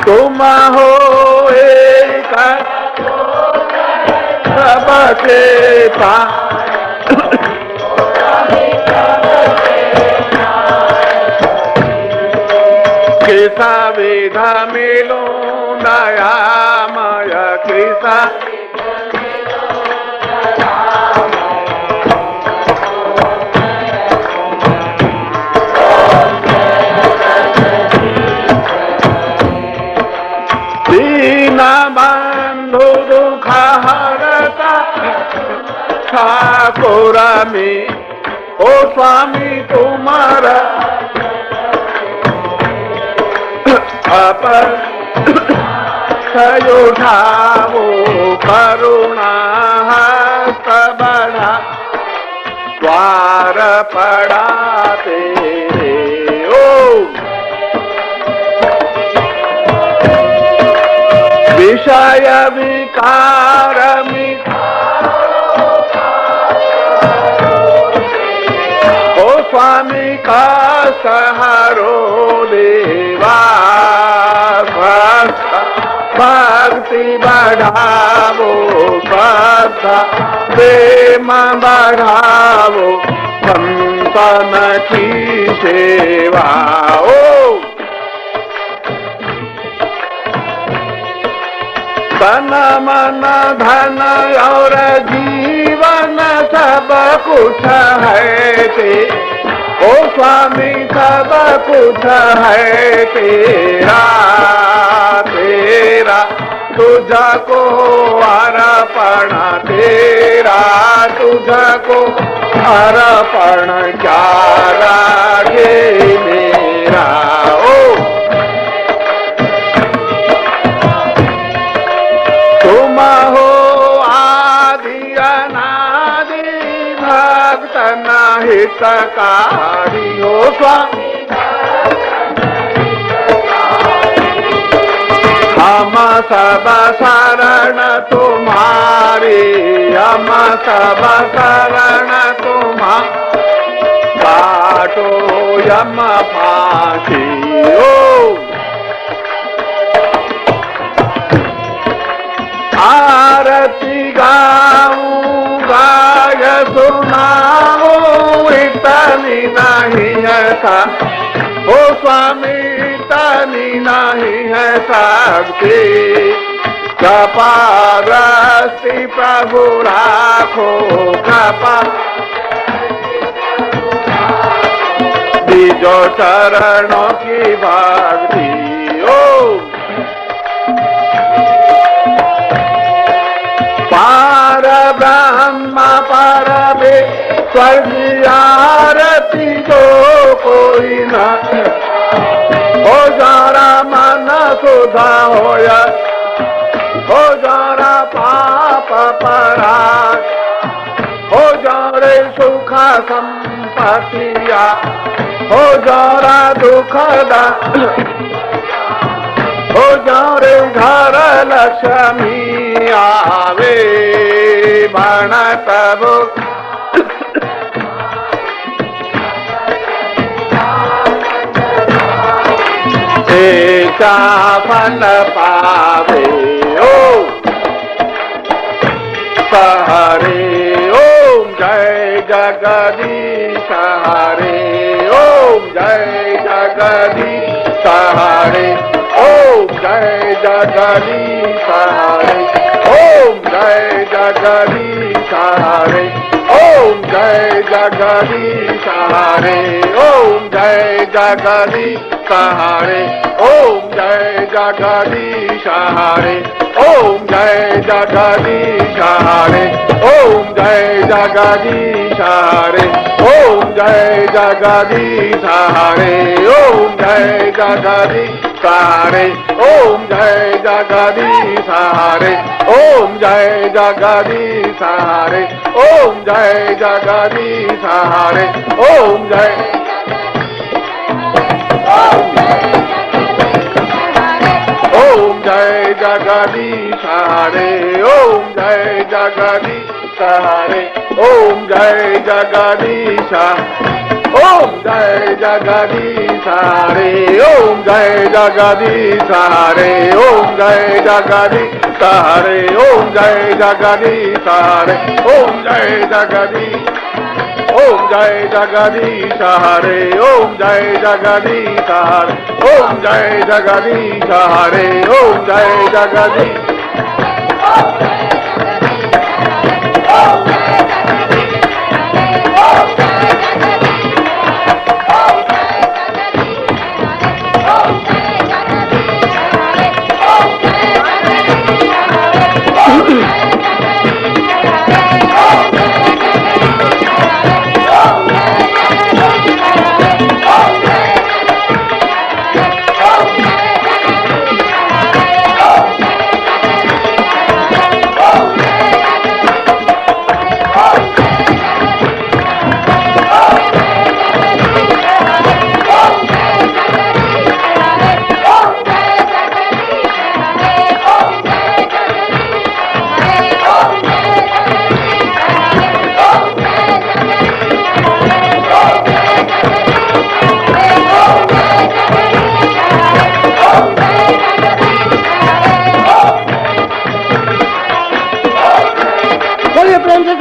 तुम हो एक सबके कृष्ण विध मिलो दयामय कृष्ण दीन बंधु दुख हरता ठाकुर में ओ स्वामी तुम्हारा अपर उठाओ करुणा हस्त बढ़ा द्वार पड़ा तेरे ओ विषय विकार ओ स्वामी का सहारो देवा भक्ति बढ़ावो श्रद्धा प्रेम बढ़ावो संतन की सेवा ओ तन मन धन और जीवन सब कुछ है ओ स्वामी सब कुछ है तेरा तेरा तुझको अर्पण तेरा तुझको अर्पण क्या लागे मेरा ओ तुम हो आदि अनादि भक्त हितकारी हो स्वामी हम सब शरण तुम्हारी हम सब शरण तुम्हारी काटो यम फांसी ओ आरती गाऊं गाय सुनाऊं इतनी नहीं है सा ओ स्वामी इतनी नहीं है शक्ति कृपारस्ति प्रभु राखो कृपा बीजो चरणों की भक्ति ओ पार ब्रह्म पर स्वर्गीय आरती जो कोई न हो जरा मन सुधा होया हो जरा पाप पराग हो जरे सुख संपत्तिया हो जरा दुखदा हो जरे घर लक्ष्मी आवे बण प्रभु एका फल पावे ओ हरे ओम जय जगदीश हरे ओम जय जगदीश हरे ओम जय जगदीश हरे ओम जय जगदीश हरे ओम जय जगदीश हरे ओम जय जगदीश हरे ओम जय जगदीश हरे ओम जय जगदीश हरे ओम जय जगदीश हरे ओम जय जगदीश हरे ओम जय जगदीश हरे ओम जय जगदीश हरे ओम जय जगदीश हरे ओम जय जगदीश हरे ओम जय ओम जय जगदीश हरे ओम जय जगदीश हरे ओम जय जगदीश ओम जय जगदीश हरे ओम जय जगदीश हरे ओम जय जगदीश हरे ओम जय जगदीश हरे ओम जय जगदीश ओम जय जगदीश हरे ओम जय जगदीश हरे ओम जय जगदीश हरे ओम जय जगदीश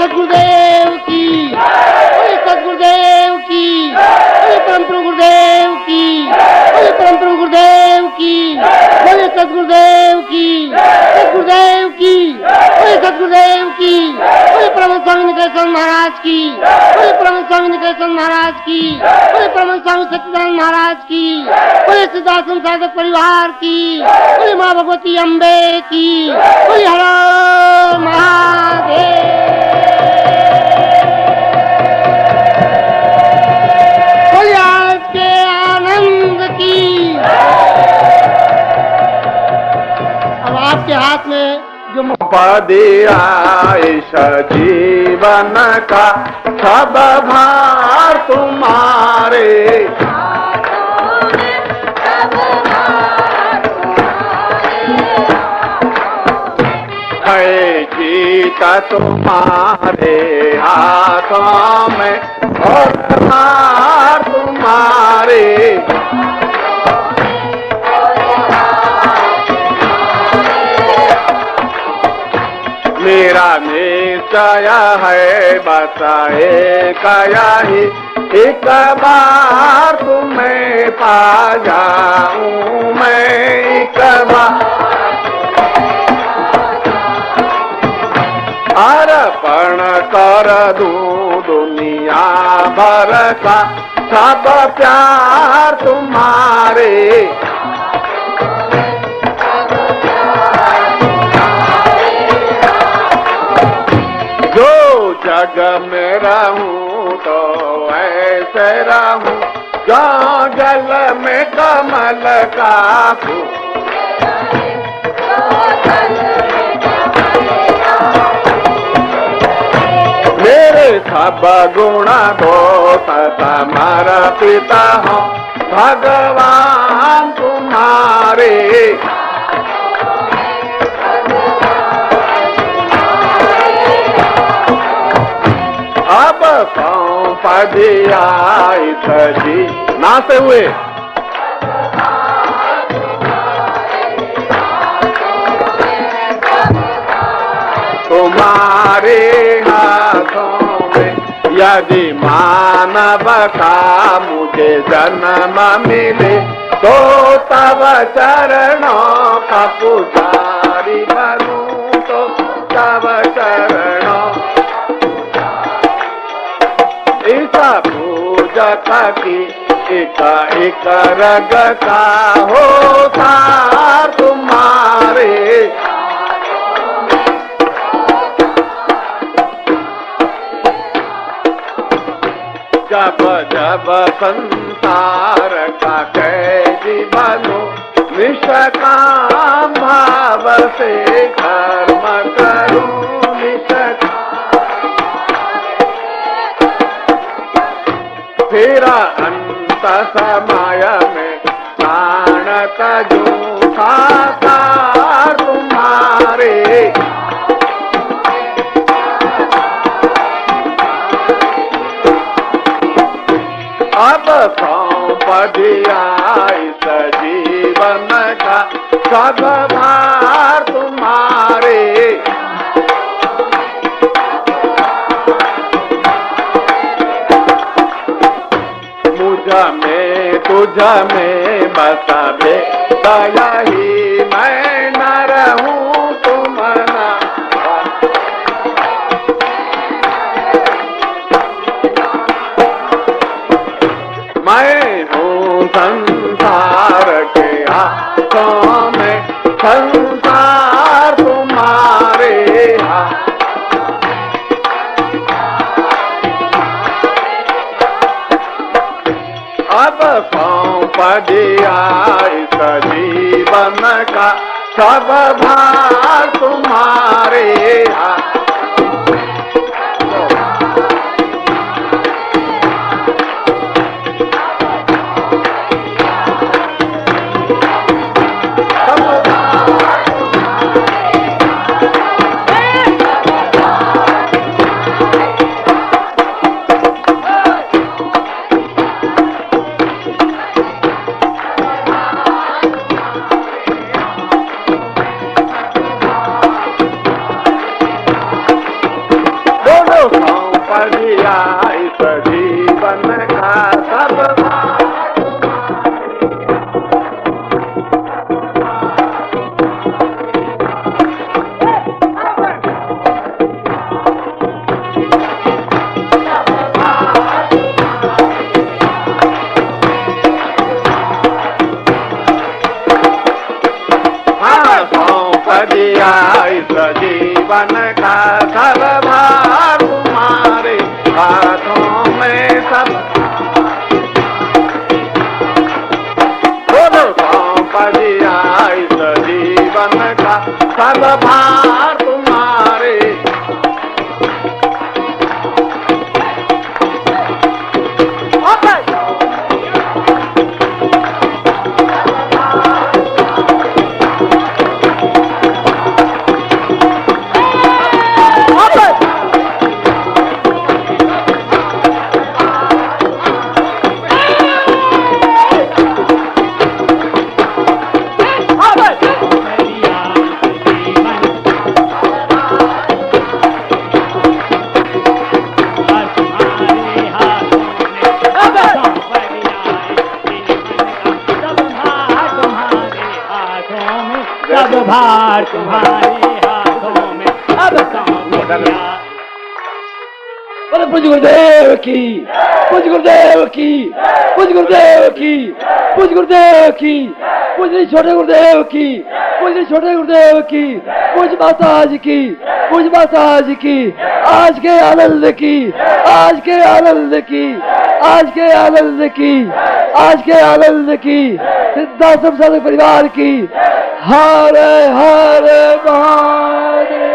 सतगुरुदेव की, सतगुरुदेव की, परम प्रभु गुरुदेव की, परम प्रभु गुरुदेव की, सतगुरुदेव की, सतगुरुदेव की, सतगुरुदेव की, परम स्वामी निकेतन महाराज की, परम स्वामी निकेतन महाराज की, परम स्वामी सच्चिदानंद महाराज की, सिद्धाश्रम साधक परिवार की, माँ भगवती अम्बे की, हर महादेव। अब आपके हाथ में जो दिया इस जीवन का सब भार तुम्हारे है जीता तुम्हारे हाथों में और हार तुम्हारे मेरा निश्चय है बस एक ही एक बार तुम्हें पा जाऊं मैं एक बार अर्पण कर दूं दुनिया भर का सब प्यार तुम्हारे जो जग में रहूं तो ऐसे रहूं जो जल में कमल का फूल मेरे सब गुण दोष समर्पित हो भगवान तुम्हारे अब सौंप दिया इस जी नाते हुए तुम्हारे हाथों में यदि मानव का मुझे जन्म मिले तो तब चरणों का पुजारी बनूं तो तब चरणों इस पूजक की एक रग का होता तुम्हारे जब जब संसार का कैदी बनो निष्काम भाव से कर्म करूं फिर अंत समय में प्राण तजूं साकार तुम्हारे अब सौंप दिया इस जीवन का सब भार तुम्हारे। मुझ में तुझ में बस दया ही मैं न रहूं तुम ना। मैं हूँ संसार के हाथों में, संसार तुम्हारे हाथ। अब सौंप दिया इस जीवन का सब भार तुम्हारे हाथ। इस जीवन का सब सौंप दिया इस जीवन का सब भार तुम्हारे हाथों में सब। बोलो सौंप दिया इस जीवन का सब भार तुम्हारे। सब भार तुम्हारे हाथों में, अब सौंप दिया। पूज्य गुरुदेव की, पूज्य गुरुदेव की, पूज्य गुरुदेव की, पूज्य गुरुदेव की, पूज्य छोटे गुरुदेव की, पूज्य छोटे गुरुदेव की, पूज्य माताजी की, पूज्य माताजी की, आज के आनंद की, आज के आनंद की, आज के आनंद की, आज के आनंद की, सिद्धाश्रम साधक परिवार की। हर हर महादेव।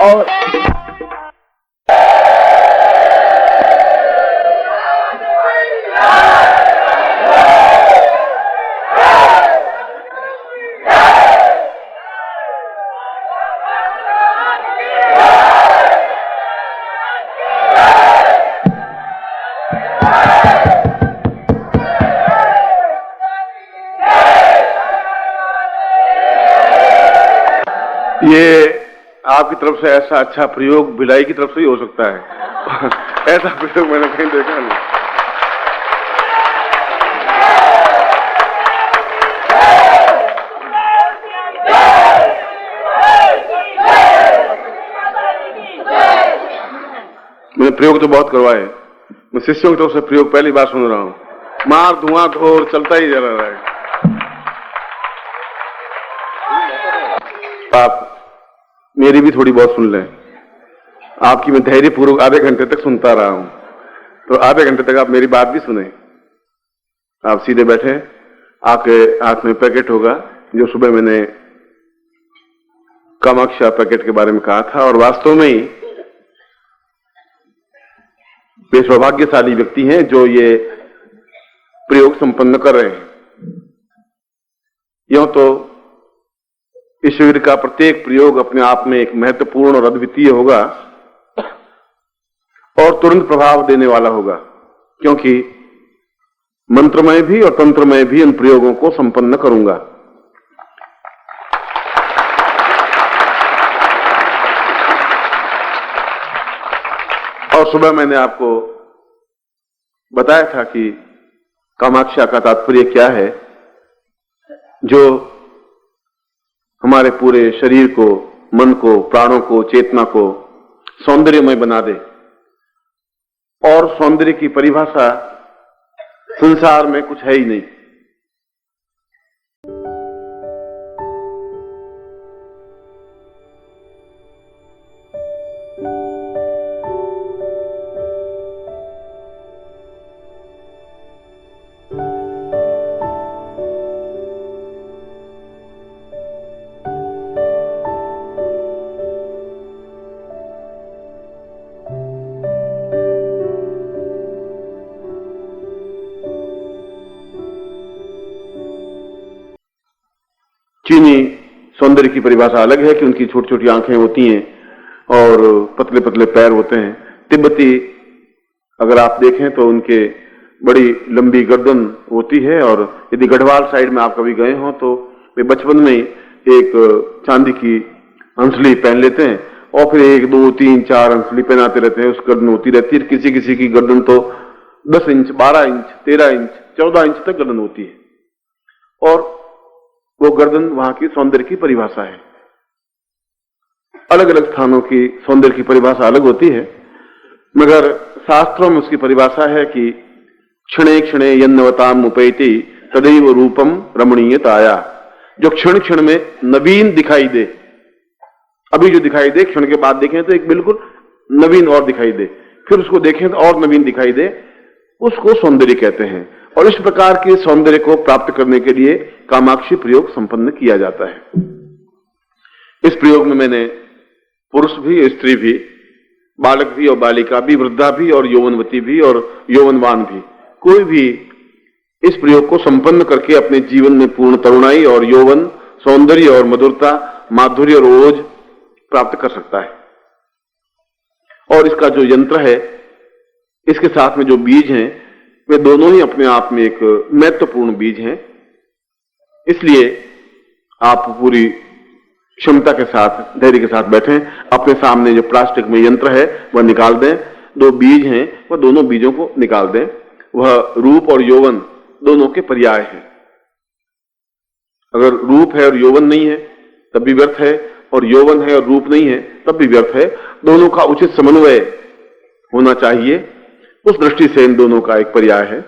और ये आपकी तरफ से ऐसा अच्छा प्रयोग भिलाई की तरफ से ही हो सकता है। ऐसा प्रयोग मैंने कहीं देखा नहीं। मैंने प्रयोग तो बहुत करवाए, मैं शिष्यों की तरफ से प्रयोग पहली बार सुन रहा हूँ। मार धुआं घोर चलता ही जा रहा है। आप मेरी भी थोड़ी बहुत सुन लें। आपकी मैं धैर्य पूर्वक आधे घंटे तक सुनता रहा हूं, तो आधे घंटे तक आप मेरी बात भी सुने। आप सीधे बैठे, आपके हाथ में पैकेट होगा जो सुबह मैंने कामाक्षा पैकेट के बारे में कहा था, और वास्तव में ही वे सौभाग्यशाली व्यक्ति हैं जो ये प्रयोग संपन्न कर रहे हैं। यूं तो इस शिविर का प्रत्येक प्रयोग अपने आप में एक महत्वपूर्ण और अद्वितीय होगा, और तुरंत प्रभाव देने वाला होगा, क्योंकि मंत्रमय भी और तंत्रमय भी इन प्रयोगों को संपन्न करूंगा। और सुबह मैंने आपको बताया था कि कामाक्षा का तात्पर्य क्या है, जो हमारे पूरे शरीर को, मन को, प्राणों को, चेतना को सौंदर्यमय बना दे। और सौंदर्य की परिभाषा संसार में कुछ है ही नहीं। चीनी सौंदर्य की परिभाषा अलग है कि उनकी छोटी छोटी आंखें होती हैं और पतले पतले पैर होते हैं। तिब्बती अगर आप देखें तो उनके बड़ी लंबी गर्दन होती है, और यदि गढ़वाल साइड में आप कभी गए हो तो वे बचपन में एक चांदी की हंसली पहन लेते हैं और फिर 1, 2, 3, 4 हंसली पहनाते रहते हैं। उस गर्दन होती रहती है। किसी किसी की गर्दन तो 10 इंच, 12 इंच, 13 इंच, 14 इंच तक गर्दन होती है, और वो गर्दन वहां की सौंदर्य की परिभाषा है। अलग अलग स्थानों की सौंदर्य की परिभाषा अलग होती है, मगर शास्त्रों में उसकी परिभाषा है कि क्षणे क्षणे यन्नवताम उपैति तदैव रूपम रमणीयताया। जो क्षण क्षण में नवीन दिखाई दे, अभी जो दिखाई दे क्षण के बाद देखें तो एक बिल्कुल नवीन और दिखाई दे, फिर उसको देखें तो और नवीन दिखाई दे, उसको सौंदर्य कहते हैं। और इस प्रकार के सौंदर्य को प्राप्त करने के लिए कामाक्षी प्रयोग संपन्न किया जाता है। इस प्रयोग में मैंने पुरुष भी, स्त्री भी, बालक भी और बालिका भी, वृद्धा भी और यौवनवती भी और यौवनवान भी, कोई भी इस प्रयोग को संपन्न करके अपने जीवन में पूर्ण तरुणाई और यौवन, सौंदर्य और मधुरता, माधुर्य और ओज प्राप्त कर सकता है। और इसका जो यंत्र है, इसके साथ में जो बीज हैं, वे दोनों ही अपने आप में एक महत्वपूर्ण बीज हैं। इसलिए आप पूरी क्षमता के साथ, धैर्य के साथ बैठें। अपने सामने जो प्लास्टिक में यंत्र है वह निकाल दें। 2 बीज हैं, वह दोनों बीजों को निकाल दें। वह रूप और यौवन दोनों के पर्याय हैं। अगर रूप है और यौवन नहीं है तब भी व्यर्थ है, और यौवन है और रूप नहीं है तब भी व्यर्थ है। दोनों का उचित समन्वय होना चाहिए। उस दृष्टि से इन दोनों का एक पर्याय है।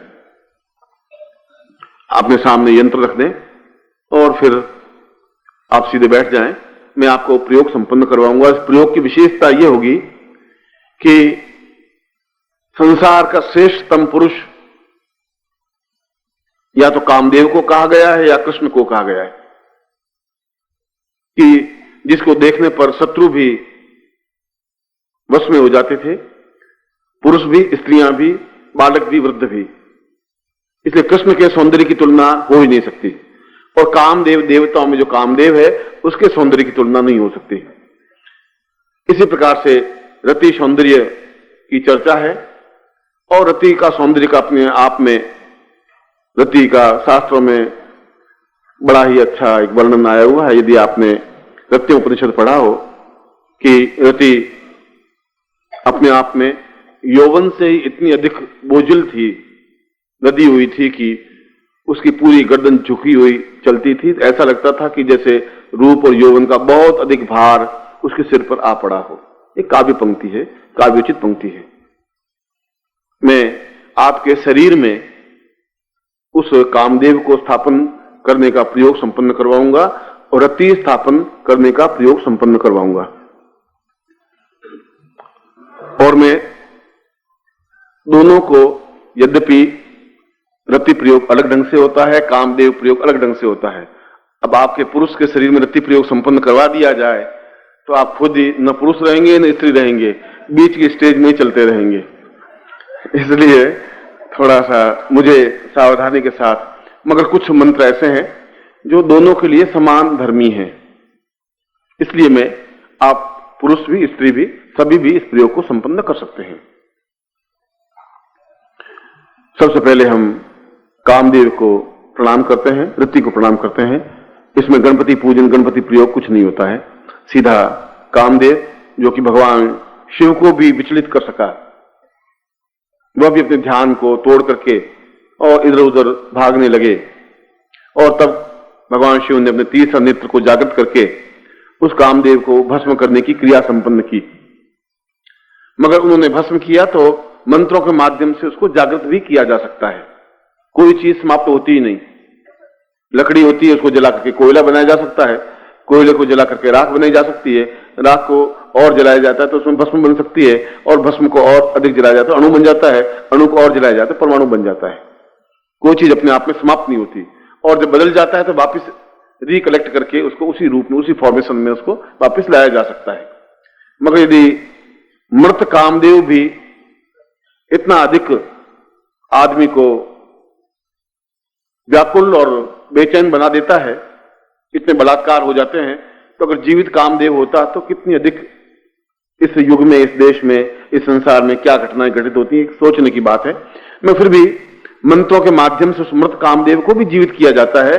अपने सामने यंत्र रख दें और फिर आप सीधे बैठ जाएं। मैं आपको प्रयोग संपन्न करवाऊंगा। इस प्रयोग की विशेषता यह होगी कि संसार का श्रेष्ठतम पुरुष या तो कामदेव को कहा गया है या कृष्ण को कहा गया है, कि जिसको देखने पर शत्रु भी वश में हो जाते थे, पुरुष भी, स्त्रियां भी, बालक भी, वृद्ध भी। इसलिए कृष्ण के सौंदर्य की तुलना हो ही नहीं सकती, और कामदेव, देवताओं में जो कामदेव है उसके सौंदर्य की तुलना नहीं हो सकती। इसी प्रकार से रति सौंदर्य की चर्चा है, और रति का सौंदर्य का अपने आप में, रति का शास्त्रों में बड़ा ही अच्छा एक वर्णन आया हुआ है। यदि आपने रति उपनिषद पढ़ा हो कि रति अपने आप में यौवन से ही इतनी अधिक बोझिल थी, लदी हुई थी कि उसकी पूरी गर्दन झुकी हुई चलती थी। ऐसा लगता था कि जैसे रूप और यौवन का बहुत अधिक भार उसके सिर पर आ पड़ा हो। एक काव्य पंक्ति है, काव्योचित पंक्ति है। मैं आपके शरीर में उस कामदेव को स्थापन करने का प्रयोग संपन्न करवाऊंगा और रति स्थापन करने का प्रयोग संपन्न करवाऊंगा। और मैं दोनों को, यद्यपि रति प्रयोग अलग ढंग से होता है, कामदेव प्रयोग अलग ढंग से होता है। अब आपके पुरुष के शरीर में रति प्रयोग संपन्न करवा दिया जाए तो आप खुद ही न पुरुष रहेंगे न स्त्री रहेंगे, बीच की स्टेज में चलते रहेंगे। इसलिए थोड़ा सा मुझे सावधानी के साथ, मगर कुछ मंत्र ऐसे हैं जो दोनों के लिए समान धर्मी हैं। इसलिए मैं, आप पुरुष भी, स्त्री भी, सभी भी इस प्रयोग को संपन्न कर सकते हैं। सबसे पहले हम कामदेव को प्रणाम करते हैं, रति को प्रणाम करते हैं। इसमें गणपति पूजन, गणपति प्रयोग कुछ नहीं होता है। सीधा कामदेव जो कि भगवान शिव को भी विचलित कर सका, वह भी अपने ध्यान को तोड़ करके और इधर उधर भागने लगे, और तब भगवान शिव ने अपने तीसरा नेत्र को जागृत करके उस कामदेव को भस्म करने की क्रिया संपन्न की। मगर उन्होंने भस्म किया तो मंत्रों के माध्यम से उसको जागृत भी किया जा सकता है। कोई चीज समाप्त होती ही नहीं। लकड़ी होती है, उसको जला करके कोयला बनाया जा सकता है, कोयले को जला करके राख बनाई जा सकती है, राख को और जलाया जाता है तो उसमें भस्म बन सकती है, और भस्म को और अधिक जलाया जाता है अणु बन जाता है, अणु को और जलाया जाता है परमाणु बन जाता है। कोई चीज अपने आप में समाप्त नहीं होती, और जब बदल जाता है तो वापिस रिकलेक्ट करके उसको उसी रूप में, उसी फॉर्मेशन में उसको वापिस लाया जा सकता है। मगर यदि मृत कामदेव भी इतना अधिक आदमी को व्याकुल और बेचैन बना देता है, इतने बलात्कार हो जाते हैं, तो अगर जीवित कामदेव होता तो कितनी अधिक इस युग में, इस देश में, इस संसार में क्या घटनाएं घटित होती है, सोचने की बात है। मैं फिर भी मंत्रों के माध्यम से उस मृत कामदेव को भी जीवित किया जाता है,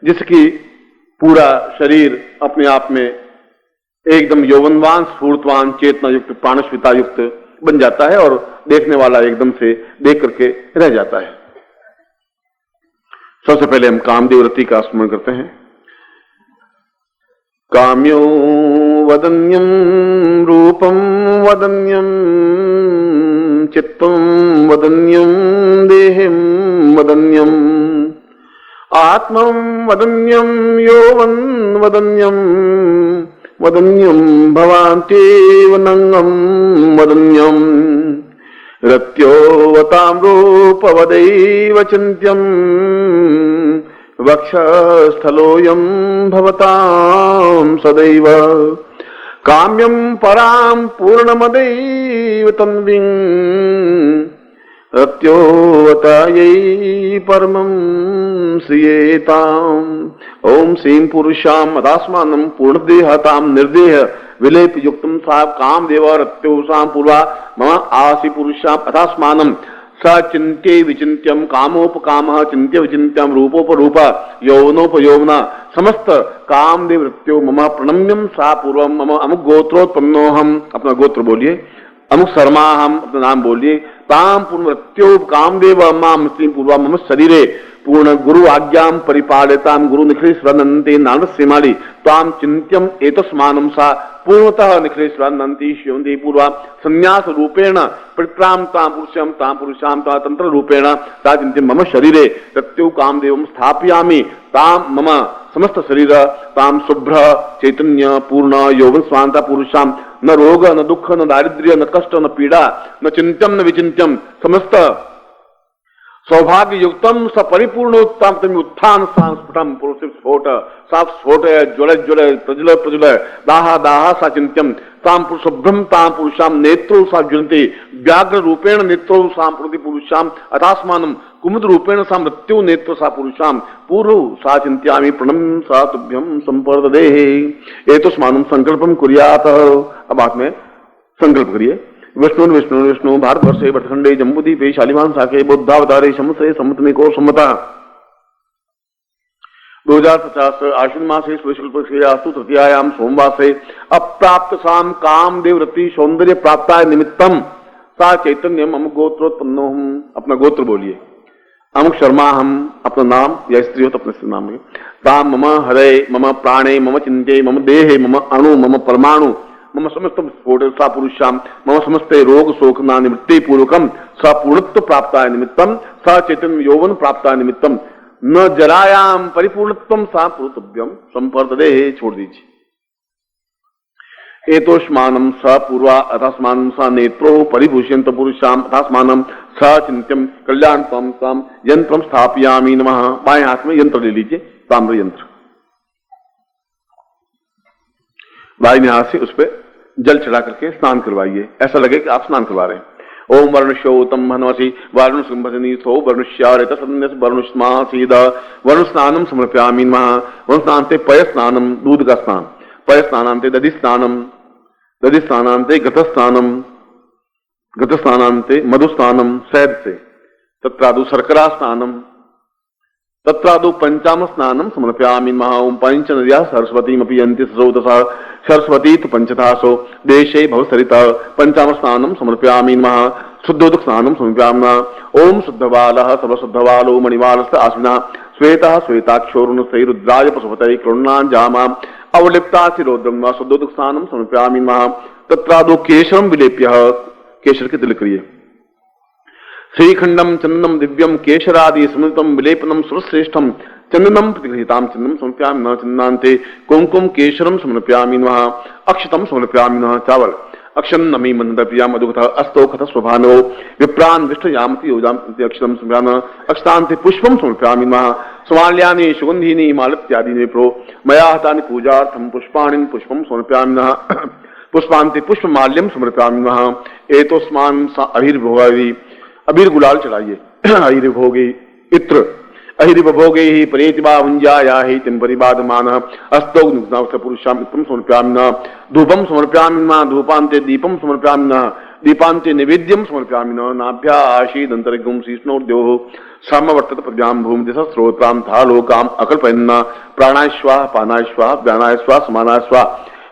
जिसकी पूरा शरीर अपने आप में एकदम यौवनवान, स्फूर्तवान, चेतना युक्त, प्राणस्विता युक्त बन जाता है, और देखने वाला एकदम से देख करके रह जाता है। सबसे पहले हम कामदेव रति का स्मरण करते हैं। काम्यो वदन्यम रूपम वदन्यम चित्तम वदन्यम देहम वदन्यम आत्मम वदन्यम यौवन वदन्यम वदन्यम भवान्तेव नंगम वदन्यम रत्योवतां रूपवदैव चिन्त्यं वक्षस्थलोऽयं भवतां सदैव काम्यं परां पूर्णमदैव तन्वीं रत्योवतायै परमं श्रियेताम्। ओम श्रीं पुरुषां अदास्मानं पूर्णदेहतां निर्देह विलेप युक्तम सा कामदेव रत्योसां पूर्वा मम आसि पुरुषां अथास्मानं स चिन्त्ये विचिन्त्यं कामोपकामः चिन्त्य विचिन्त्यं रूपोपरूप यौवनोपयौवना समस्त कामदेव रत्यो मम प्रणम्यं सा पूर्वम मम अमुक गोत्रोत्पन्नोहम, अपना गोत्र बोलिए, अमुक शर्मा हम, अपना नाम बोलिए, ताम पूर्ण रत्यो कामदेव माम श्रीं पूर्वा मम शरीरे पूर्ण गुरु आज्ञाम परिपालिताम गुरु निखिलेश्वरनंते नानवस्यमाली ताम चिंत्यम एतस्मानं सा पूर्णतः निखिलेश्वरनंती शिवंदी पूर्वा संन्यास रूपेण परित्राम ताम पुरुषाम ता तंत्र रूपेण ता चिंत्यम मम शरीरे रत्यो कामदेवं स्थापयामि ताम मम समस्त शरीर ताम शुभ्र चैतन्य पूर्ण यौवन स्वांता पुरुषाम न रोग न दुख न दारिद्र्य न कष्ट न पीड़ा न चिंत्यम न विचिंत्यम समस्त सौभाग्य युक्तम स परिपूर्णोत्तम उत्थान सांस्फुटम पुरुष स्फोट साफ स्फोट ज्वल ज्वल प्रज्वल प्रज्वल दाह दाह सा चिंत्यम ताम पुरुषभ्रम ताम पुरुषाम नेत्रो सा ज्वलते व्याघ्र रूपेण नेत्रो सा पुरुषाम अथास्मानं कुमुद रूपेण सा मृत्यु नेत्र सा पुरुषाम पूर्व सा चिंत्यामि प्रणम सा तुभ्यम संपर्ददे एतस्मानं संकल्पम कुर्यात्। अब बात में संकल्प करिए। विष्णु विष्णु विष्णु भारतवर्षे भटखंडे जम्बूद्वीपे शालिवान शाखे बुद्धावतारे शमसे सम्मत को सम्मता 2050 आश्विन मासे शुक्लपक्षेयास्तु तृतीयायाम सोमवासे अप्राप्त साम कामदेव रति सौंदर्य प्राप्ताय निमित्तम सा चैतन्य मम गोत्रोत्पन्नो हम, अपना गोत्र बोलिए। अमुक शर्मा हम, अपना नाम, या स्त्री हो तो अपने नाम में। ताम मम हरे मम प्राणे मम चिंते मम देहे मम अणु मम परमाणु मम समस्त स्फोट सा पुरुषाम मम समस्ते रोग शोकना निवृत्ति पूर्वकम स पूर्णत्व प्राप्ताय निमित्तम स चैतन्य यौवन प्राप्ताय निमित्तम न जरायाम परिपूर्णत्वम सा पुरुतव्यम संपर्ददे, छोड़ दीजिए। एतोष्मानं स पूर्वा अथास्मानं स नेत्रो परिभूषयन्त पुरुषाम अथास्मानं स चिंत्यम कल्याणत्वं तम यंत्रम स्थापयामि नमः। बाएं हाथ में यंत्र ले लीजिए, ताम्र यंत्र, दाहिने हाथ से उस पर जल चढ़ा करके स्नान करवाइए, ऐसा लगे कि आप स्नान करवा रहे हैं। ओम वर्णशोतम हनवसी वर्णुसंभजनी सो वर्णुष्यारेत सन्नस वर्णुष्मासीद वर्णुस्नानम समर्पयामि नमः। वर्णस्नान्ते पय स्नानम, दूध का स्नान, पय स्नानान्ते दधि स्नानम, दधि स्नानान्ते घृत स्नानम, घृत स्नानान्ते मधु स्नानम, शहद से, तत्रादु शर्करा स्नानम तत्रादु पंचाम स्नानम समर्पयामि नमः। ओम पंच नद्या सरस्वतीमपि यन्ति स्रोतसा सरस्वती तु पंचतासो देशे भवसरिता पंचाम स्नानम समर्पयामि नमः। शुद्धोदक स्नानम समर्पयामि नमः। ओम शुद्धबालः सर्वशुद्धबालो मणिवालस्य आश्विना श्वेतः श्वेताक्षोरुणसैरुद्राय पशुपतये कृण्णाञ्जामाम् अवलिप्तासिरोद्रम शुद्धोदक स्नानम समर्पयामि नमः। तत्रादो केशरम विलेप्य केशर के तिलक करिए। श्रीखंडम चंदनम दिव्यम केशरादि स्मृतम विलेपनम सर्वश्रेष्ठम चंदनम प्रतिगृहीताम चंदनम समर्पयामि नमः। चंदनान्ते कुंकुम केशरम समर्पयामि नमः। अक्षतम समर्पयामि नमः। चावल अक्षन नमी मंदप्रिया मधुकथ अस्तोखथ स्वभानो विप्रान विष्टयामति योजामति अक्षतम समर्पयामि। अक्षतान्ते पुष्पम समर्पयामि नमः। स्वाल्यानि सुगंधीनि मालत्यादीनि प्रो मया हतानि पूजार्थम पुष्पाणि पुष्पम समर्पयामि नमः। पुष्पान्ते पुष्पमाल्यम समर्पयामि नमः। एतोस्मान् अभिर्भोगावि अबीर गुलाल चढ़ाइए। अहिर भोगे इत्र अहिर भोगे ही परेतिबा हुंजाया ही तिम परिबाधमान अस्तौ नुग्नावस पुरुषाम इत्तम समर्पयामि नमः। धूपम समर्पयामि नमः। धूपान्ते दीपम समर्पयामि नमः। दीपान्ते नैवेद्यम समर्पयामि नमः। नाभ्या आशीदन्तरिगुं शीष्णोर्द्योः सामवर्तत प्रजाम भूमि दिशा स्रोत्राम था लोकाम अकल्पयन्ना प्राणाय स्वाहा पानाय स्वाहा व्यानाय स्वाहा समानाय स्वाहा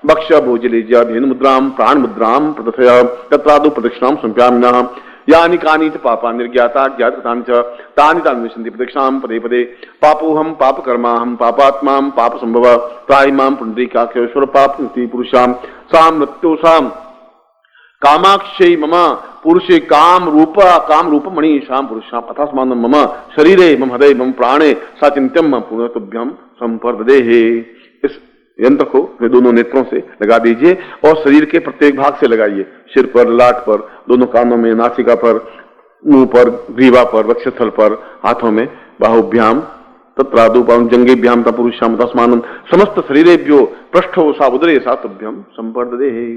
भक्ष्य भोजलेज्य धेनु मुद्राम प्राण मुद्राम प्रदर्शय तत्रादु प्रदक्षिणाम समर्पयामि नमः। यानि कानि च पापा निर्ज्ञाता ज्ञातानि च तानि तानि विशन्ति प्रदक्षिणां पदे पदे। पापोऽहं पापकर्माहं पापात्मां पापसंभव त्राहि मां पुण्डरीकाक्षेश्वर पापमुक्ति पुरुषां सा मृत्युषां कामाक्षै मम पुरुषे काम रूप मणि शाम पुरुषां अथास्मानं मम शरीरे मम हृदय मम प्राणे सा चिंत्यम पुनः तुभ्यं संपर्देहे। इस यंत्र को दोनों नेत्रों से लगा दीजिए और शरीर के प्रत्येक भाग से लगाइए। सिर पर, लाट पर, दोनों कानों में, नासिका पर, मुंह पर, ग्रीवा पर, वक्षस्थल पर, हाथों में, बाहुभ्याम तत्रादुपां जंगेभ्याम तपुरुषाम तस्मानं समस्त शरीरेभ्यो पृष्ठो सा उदरे सा तुभ्यं संपर्देहे।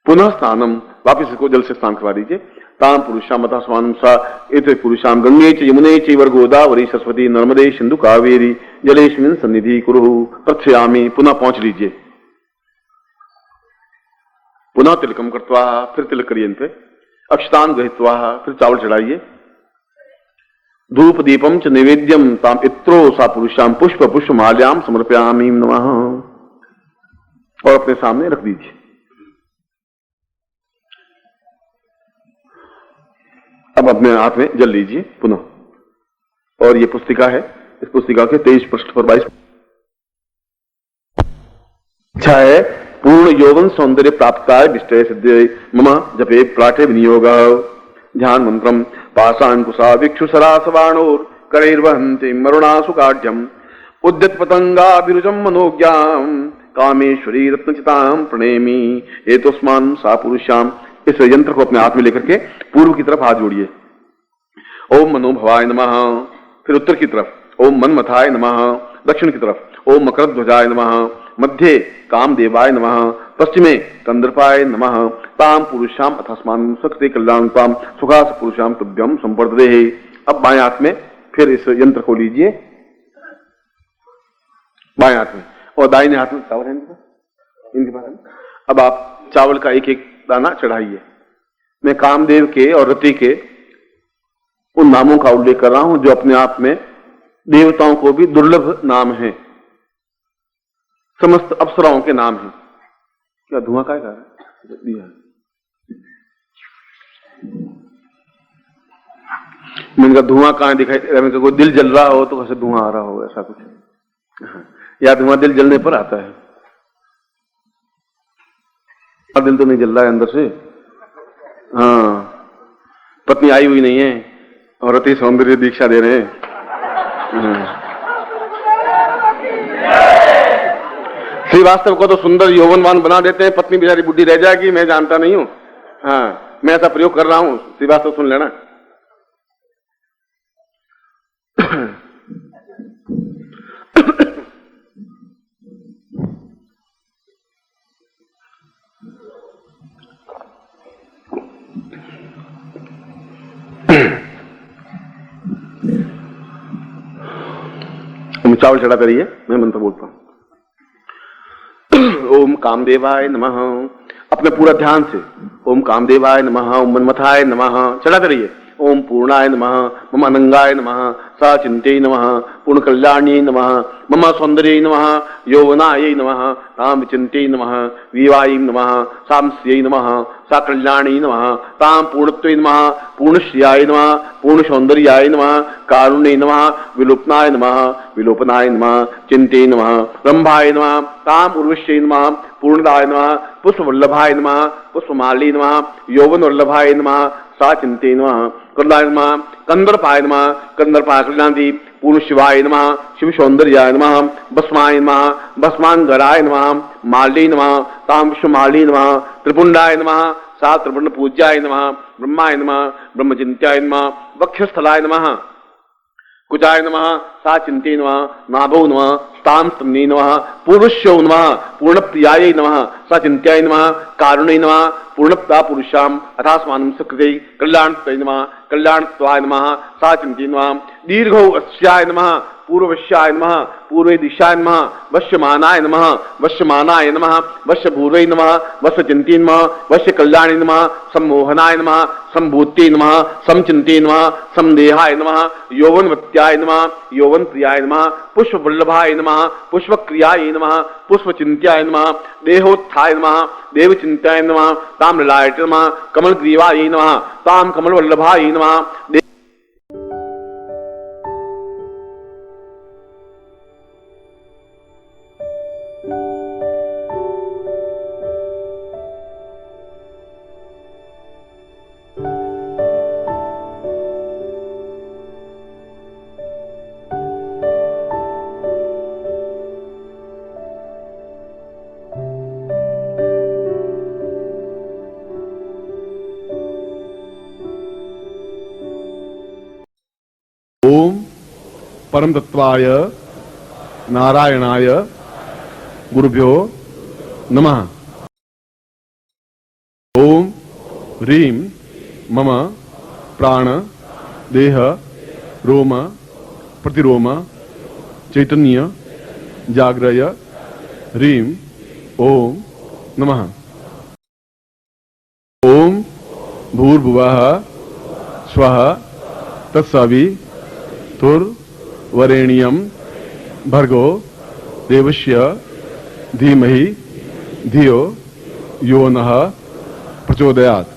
पुनः स्नानम वापिस इसको जल से स्नान करवा दीजिए। ताम पुरुषाम तस्मानं सा एते पुरुषाम गंगे च यमुने चैव गोदावरी सरस्वती नर्मदे सिंधु कावेरी जलेस्मिन् सन्निधि कुरु प्रथयामि। पुनः पहुंच लीजिए। पुनः तिलकम कृत्वा फिर तिलक करिए इन पे। अक्षतान गृहीत्वा फिर चावल चढ़ाइए। धूप दीपम च नैवेद्यम ताम इत्रो सा पुरुषाम पुष्प पुष्प माल्याम समर्पयामि नमः। और अपने सामने रख दीजिए। अब अपने हाथ में जल लीजिए पुनः। और ये पुस्तिका है। इस पुस्तिका के 23 पृष्ठ पर 22 इच्छा है पूर्ण यौवन सौंदर्य प्राप्ताय विष्टय सिद्धे मम जपे प्राटे विनियोग। ध्यान मंत्रम पाशांकुशा विक्षु सरासवाणोर करैर्वहन्ति मरुणासु काढ्यम उद्यत पतंगा विरुजम मनोज्ञाम कामेश्वरी रत्नचिताम प्रणेमी। एतोस्मान सा पुरुषाम। इस यंत्र को अपने हाथ में लेकर के पूर्व की तरफ हाथ जोड़िए। ओम मनोभवाय नमः। फिर उत्तर की तरफ ओम मनमथाय नमः। दक्षिण की तरफ ओम मकरध्वजाय नमः। मध्य कामदेवाय नमः। पश्चिमे कंदर्पाय नमः। ताम पुरुषाम अथस्मान सकते कल्याणताम सुखास पुरुषाम तुभ्यम संपर्देहे। अब बाएं हाथ में फिर इस यंत्र को लीजिए। बाएं हाथ में और दाहिने हाथ में चावल है इनके पास। अब आप चावल का एक एक दाना चढ़ाइए। मैं कामदेव के और रति के उन नामों का उल्लेख कर रहा हूं जो अपने आप में देवताओं को भी दुर्लभ नाम है। समस्त अप्सराओं के नाम हैं। क्या धुआं का दिया? मैंने कहा धुआं कहां दिखाई दे रहा है? कोई दिल जल रहा हो तो कैसे धुआं आ रहा हो, ऐसा कुछ। या धुआं दिल जलने पर आता है। दिल तो नहीं जल रहा है अंदर से। हाँ, पत्नी आई हुई नहीं है और अति सौंदर्य दीक्षा दे रहे हैं। श्रीवास्तव को तो सुंदर यौवनवान बना देते हैं, पत्नी बेचारी बुढ़ी रह जाएगी। मैं जानता नहीं हूं। हाँ, मैं ऐसा प्रयोग कर रहा हूं। श्रीवास्तव सुन लेना। चावल चढ़ाते रहिए, मैं मंत्र बोलता हूं। ओम कामदेवाय नमः। अपने पूरा ध्यान से ओम कामदेवाय नमः, ओम मनमथाय नमः चढ़ाते रहिए। ओम पूर्णाय नमः, मम अनंगाय नमः, साचिन्त्यै नमः, पूर्णकल्याण्यै नमः, मम सौन्दर्यै नमः, यौवनायै नमः, तां विचिन्त्यै नमः, विवायै नमः, सांस्यै नमः, साकल्याण्यै नमः, तां पूर्णत्वै नमः, पूर्णश्रियाय नमः, पूर्णसौन्दर्याय नमः, कारुण्यै नमः, विलोपनाय नमः, विलोपनाय नमः, चिन्त्यै नमः, ब्रह्माय नमः, तां उर्वश्यै नमः, पूर्णदाय नमः, पुष्पवल्लभाय नमः, पुष्पमाल्यै नमः, यौवनवल्लभाय नमः, साचिन्त्यै नमः, करदाय नमः, कंदर्पाय नमः, कंदर्पाय कल्याणदीप, पूर्ण शिवाय नमः, शिव सौंदर्याय नमः, भस्माय नमः, भस्मांगराय नमः, माल्यै नमः, तां विश्वमाल्यै नमः, त्रिपुंडाय नमः, सा त्रिपुंड पूज्याय नमः, ब्रह्माय नमः, ब्रह्मचिन्त्याय नमः, वक्षस्थलाय नमः, कुचाय नमः, सा चिन्त्यै नमः, नाभौ नमः, तां स्तम्यै नमः, पूर्वश्यो नमः, पूर्णप्रियायै नमः, सा चिन्त्याय नमः, कारुण्यै नमः, पूर्णप्ता पुरुषाम अथास्मानं सकृते कल्याणत्वै नमः, कल्याणत्वाय नमः, सा चिन्त्यै नमः, दीर्घौ अस्याय नमः, पूर्ववश्याय नमः, पूर्वे दिशाय नमः, वश्यमानाय नमः, वश्यमानाय नमः, वश्यपूर्वै नमः, वश्यचिन्त्यै नमः, वश्यकल्याणे नमः, सम्मोहनाय नमः, सम्भूत्यै नमः, समचिन्त्यै नमः, समदेहाय नमः, यौवनवत्याय नमः, यौवनप्रियाय नमः, पुष्पवल्लभाय नमः, पुष्पक्रियाय नमः, पुष्पचिन्त्याय नमः, देहोत्थाय नमः, देवचिन्त्याय नमः, ताम्रलाय नमः, कमलग्रीवाय नमः, तां कमलवल्लभाय नमः। ओम परम तत्वाय नारायणाय गुरुभ्यो नमः। ओम ह्रीं मम प्राण देह रोम प्रतिरोम चैतन्य जाग्रय ह्रीं ओम नमः। ओम भूर्भुवः स्वः तत्सवितुर्वरेण्यं भर्गो देवस्य धीमहि धियो यो नः प्रचोदयात्।